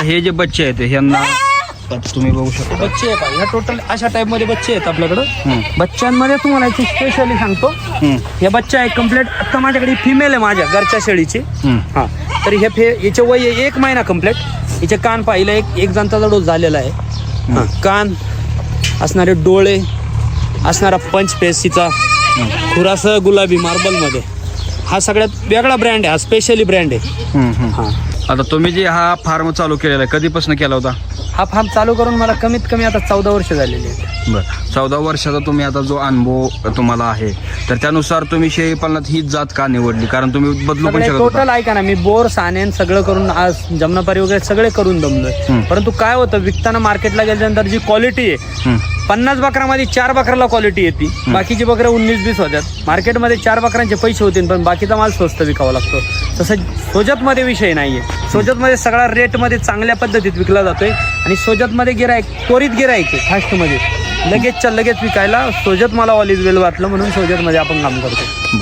हे जे बच्चे आहेत ह्यांना तुम्ही बघू शकता, बच्चे आहे पाहिजे. ह्या टोटल अशा टाईपमध्ये बच्चे आहेत आपल्याकडं. बच्चांमध्ये तुम्हाला याची स्पेशली सांगतो, हे बच्चा आहे कम्प्लीट. आता माझ्याकडे फिमेल आहे माझ्या घरच्या शेळीची. हां, तर याचे वय आहे 1 महिना कम्प्लीट. हिचे कान पाहिलं, एक जंताचा डोस झालेला आहे. हां, कान असणारे, डोळे असणारा पंच पेशीचा, खुरासह गुलाबी मार्बलमध्ये. हा सगळ्यात वेगळा ब्रँड आहे, हा स्पेशली ब्रँड आहे. हां, आता तुम्ही जे हा फार्म चालू केलेला आहे कधीपासून केला होता? हा फार्म चालू करून मला कमीत कमी आता 14 वर्ष झालेली आहेत. बरं, 14 वर्षाचा तुम्ही आता जो अनुभव तुम्हाला आहे, तर त्यानुसार तुम्ही शेळी पालनात हीच जात का निवडली? कारण तुम्ही बदलू पण शकत होता. टोटल ऐका ना, मी बोर सानेन सगळं करून आज जमनापारी वगैरे सगळे करून दमलोय. परंतु काय होतं, विकताना मार्केटला गेल्यानंतर जी क्वालिटी आहे, 50 बकरामध्ये 4 बकराला क्वालिटी येते, बाकीची बकरं 19-20 होत्यात. मार्केटमध्ये 4 बकरांचे पैसे होतील, पण बाकीचा माल स्वस्त विकावा लागतो. तसं सोजतमध्ये विषय नाहीये. सोजतमध्ये सगळा रेटमध्ये चांगल्या पद्धतीत विकला जातोय आणि सोजतमध्ये गिराईक त्वरित गिराईक आहे, फास्टमध्ये लगेचच्या लगेच विकायला. सोजत मला ऑल इज वेल वाटलं म्हणून सोजतमध्ये आपण काम करतो.